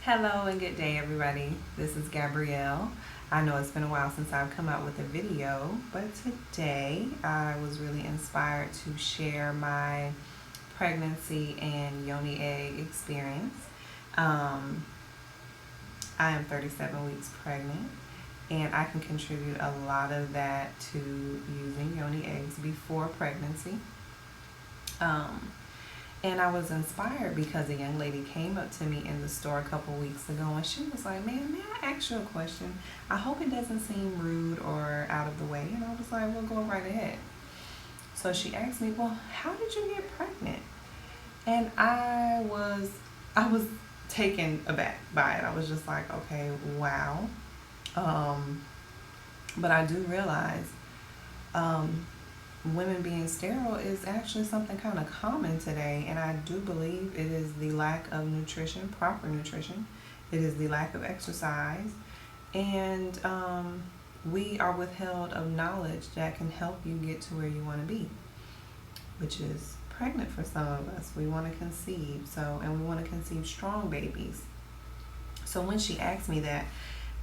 Hello and good day, everybody. This is Gabrielle. I know it's been a while since I've come out with a video, but today I was really inspired to share my pregnancy and Yoni egg experience. Um, I am 37 weeks pregnant, and I can contribute a lot of that to using Yoni eggs before pregnancy. Um, And I was inspired because a young lady came up to me in the store a couple weeks ago and she was like, "Man, may I ask you a question? I hope it doesn't seem rude or out of the way." And I was like, "Well, go right ahead." So she asked me, "Well, how did you get pregnant?" And I was taken aback by it. I was just like, "Okay, wow." Um, but I do realize um, women being sterile is actually something kind of common today, and I do believe it is the lack of nutrition, proper nutrition. It is the lack of exercise, and we are withheld of knowledge that can help you get to where you want to be, which is pregnant for some of us. We want to conceive, and we want to conceive strong babies. So when she asked me that,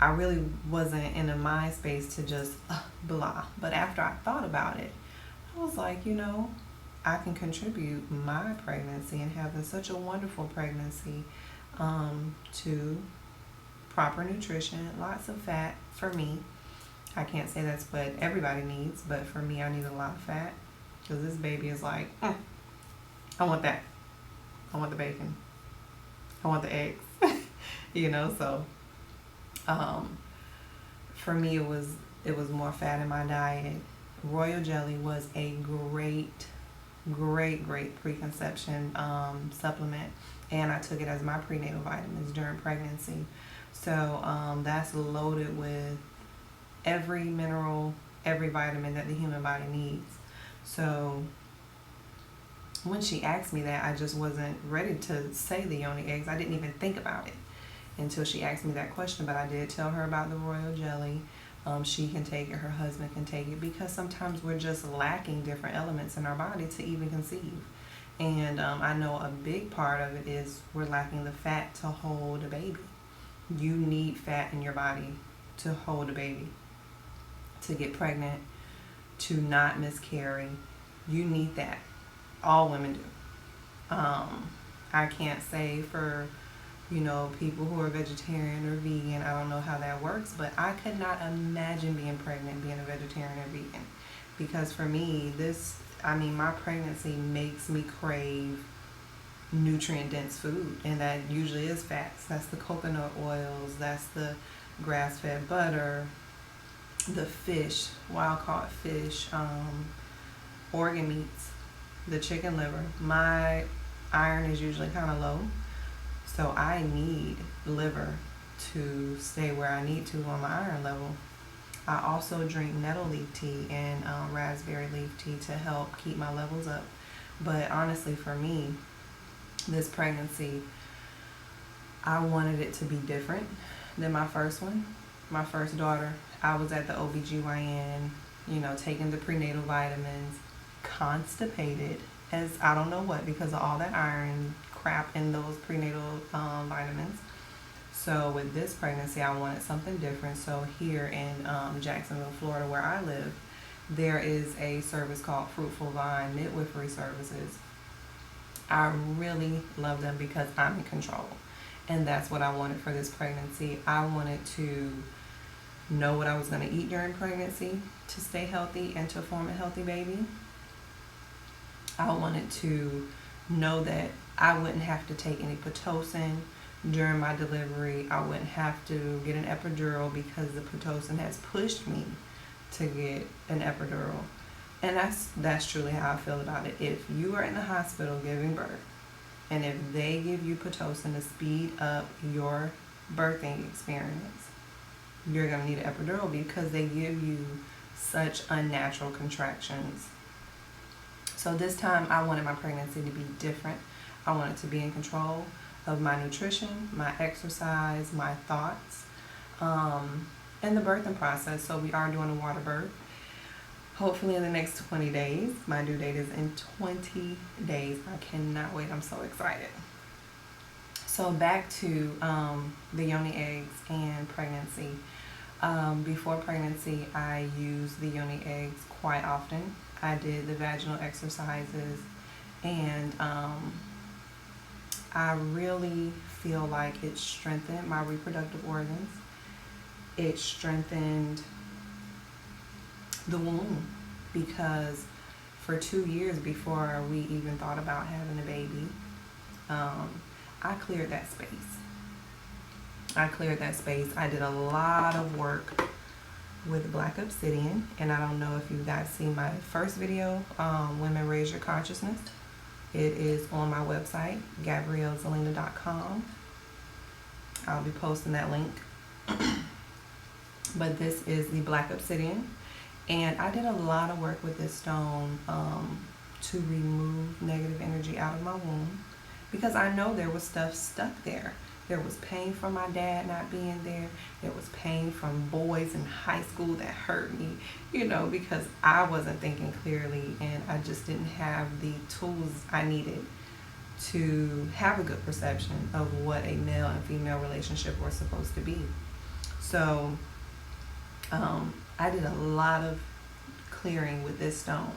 I really wasn't in a mind space to just blah. But after I thought about it, I was like, I can contribute my pregnancy and having such a wonderful pregnancy to proper nutrition, lots of fat for me. I can't say that's what everybody needs, but for me, I need a lot of fat because this baby is like, I want that. I want the bacon. I want the eggs. So for me, it was more fat in my diet. Royal jelly was a great preconception supplement, and I took it as my prenatal vitamins during pregnancy. So that's loaded with every mineral, every vitamin that the human body needs. So when she asked me that, I just wasn't ready to say the Yoni eggs. I didn't even think about it until she asked me that question, but I did tell her about the royal jelly. She can take it, her husband can take it, because sometimes we're just lacking different elements in our body to even conceive. And I know a big part of it is we're lacking the fat to hold a baby. You need fat in your body to hold a baby, to get pregnant, to not miscarry. You need that. All women do. I can't say for people who are vegetarian or vegan. I don't know how that works, but I could not imagine being pregnant, being a vegetarian or vegan. Because for me, my pregnancy makes me crave nutrient dense food, and that usually is fats. That's the coconut oils, that's the grass fed butter, the fish, wild caught fish, organ meats, the chicken liver. My iron is usually kind of low. So I need liver to stay where I need to on my iron level. I also drink nettle leaf tea and raspberry leaf tea to help keep my levels up. But honestly, for me, this pregnancy, I wanted it to be different than my first one. My first daughter, I was at the OBGYN, taking the prenatal vitamins, constipated as I don't know what because of all that iron crap in those prenatal vitamins. So with this pregnancy, I wanted something different. So here in Jacksonville, Florida, where I live, there is a service called Fruitful Vine Midwifery Services. I really love them because I'm in control. And that's what I wanted for this pregnancy. I wanted to know what I was going to eat during pregnancy to stay healthy and to form a healthy baby. I wanted to know that I wouldn't have to take any Pitocin during my delivery. I wouldn't have to get an epidural because the Pitocin has pushed me to get an epidural. And that's truly how I feel about it. If you are in the hospital giving birth, and if they give you Pitocin to speed up your birthing experience, you're going to need an epidural because they give you such unnatural contractions. So this time I wanted my pregnancy to be different. I wanted to be in control of my nutrition, my exercise, my thoughts, and the birthing process. So we are doing a water birth. Hopefully in the next 20 days. My due date is in 20 days. I cannot wait. I'm so excited. So back to the Yoni eggs and pregnancy. Before pregnancy, I used the Yoni eggs quite often. I did the vaginal exercises, and I really feel like it strengthened my reproductive organs. It strengthened the womb, because for 2 years before we even thought about having a baby, I cleared that space. I did a lot of work with Black Obsidian, and I don't know if you guys see my first video, Women Raise Your Consciousness. It is on my website, GabrielleZelina.com. I'll be posting that link. But this is the Black Obsidian, and I did a lot of work with this stone to remove negative energy out of my womb, because I know there was stuff stuck there. There was pain from my dad not being there. There was pain from boys in high school that hurt me, because I wasn't thinking clearly, and I just didn't have the tools I needed to have a good perception of what a male and female relationship were supposed to be. So I did a lot of clearing with this stone.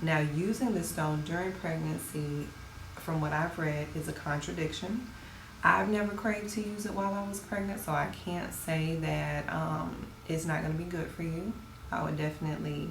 Now, using this stone during pregnancy, from what I've read, is a contradiction. I've never craved to use it while I was pregnant, so I can't say that it's not going to be good for you. I would definitely,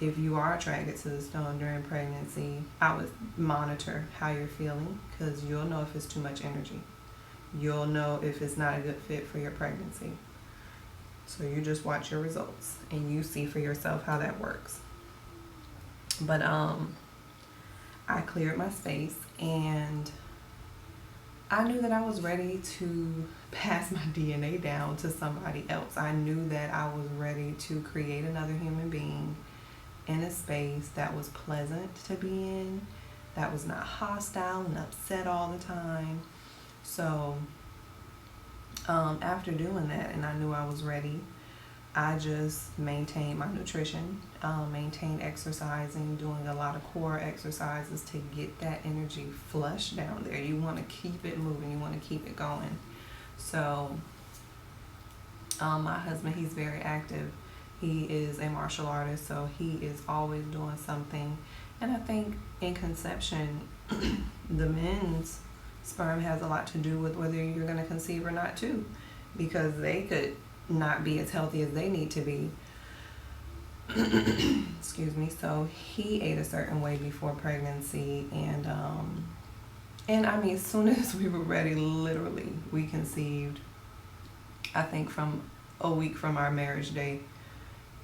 if you are attracted to the stone during pregnancy, I would monitor how you're feeling, because you'll know if it's too much energy. You'll know if it's not a good fit for your pregnancy. So you just watch your results and you see for yourself how that works. But I cleared my space, and I knew that I was ready to pass my DNA down to somebody else. I knew that I was ready to create another human being in a space that was pleasant to be in, that was not hostile and upset all the time. So after doing that, and I knew I was ready, I just maintained my nutrition, maintained exercising, doing a lot of core exercises to get that energy flushed down there. You want to keep it moving. You want to keep it going. So my husband, he's very active. He is a martial artist, so he is always doing something. And I think in conception, the men's sperm has a lot to do with whether you're going to conceive or not too, because they could not be as healthy as they need to be. Excuse me. So he ate a certain way before pregnancy, and I mean, as soon as we were ready, literally, we conceived, I think, from a week from our marriage day,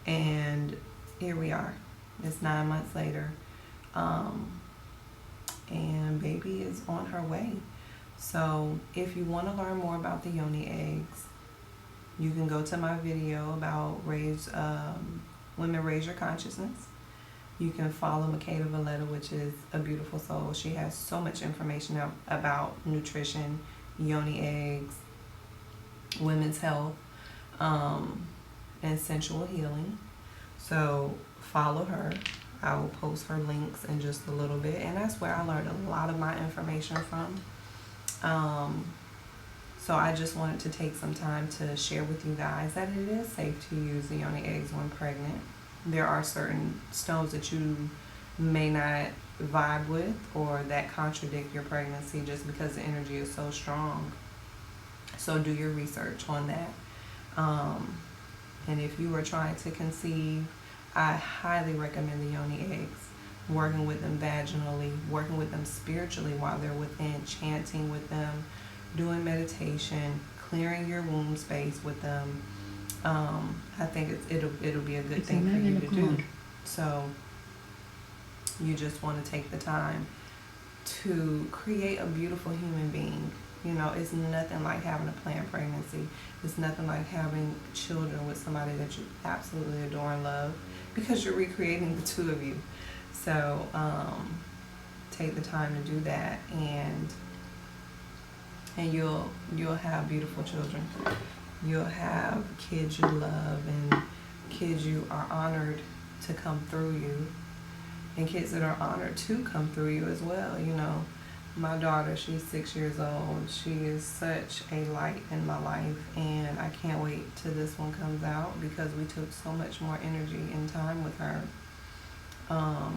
and here we are. It's 9 months later, and baby is on her way. So if you want to learn more about the Yoni eggs, you can go to my video about Women Raise Your Consciousness. You can follow Makeda Valletta, which is a beautiful soul. She has so much information about nutrition, Yoni eggs, women's health, and sensual healing. So follow her. I will post her links in just a little bit, and that's where I learned a lot of my information from. So I just wanted to take some time to share with you guys that it is safe to use the Yoni eggs when pregnant. There are certain stones that you may not vibe with, or that contradict your pregnancy just because the energy is so strong. So do your research on that. And if you are trying to conceive, I highly recommend the Yoni eggs. Working with them vaginally, working with them spiritually while they're within, chanting with them, doing meditation, clearing your womb space with them. I think it'll be a good thing for you to do. So you just want to take the time to create a beautiful human being. It's nothing like having a planned pregnancy. It's nothing like having children with somebody that you absolutely adore and love, because you're recreating the two of you. So take the time to do that, and you'll have beautiful children. You'll have kids you love, and kids you are honored to come through you, and kids that are honored to come through you as well. My daughter, she's 6 years old. She is such a light in my life, and I can't wait till this one comes out because we took so much more energy and time with her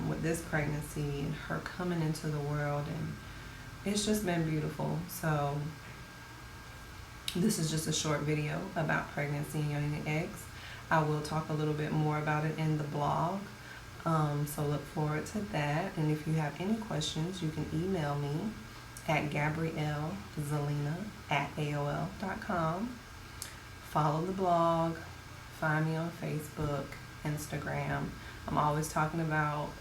with this pregnancy and her coming into the world, and it's just been beautiful. So this is just a short video about pregnancy and Yoni Eggs. I will talk a little bit more about it in the blog. So look forward to that. And if you have any questions, you can email me at GabrielleZalina@AOL.com. Follow the blog. Find me on Facebook, Instagram. I'm always talking about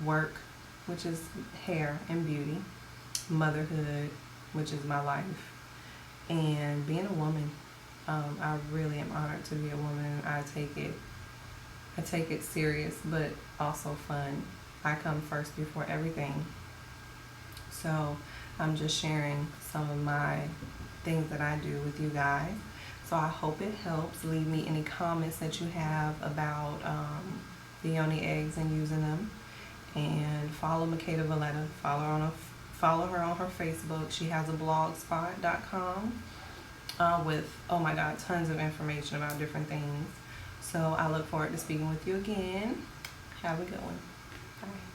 work, which is hair and beauty, motherhood, which is my life, and being a woman. I really am honored to be a woman. I take it serious, but also fun. I come first before everything. So I'm just sharing some of my things that I do with you guys. So I hope it helps. Leave me any comments that you have about the Yoni eggs and using them. And follow Makeda Valletta. Follow her on her Facebook. She has a blogspot.com with, oh my God, tons of information about different things. So I look forward to speaking with you again. Have a good one. Bye.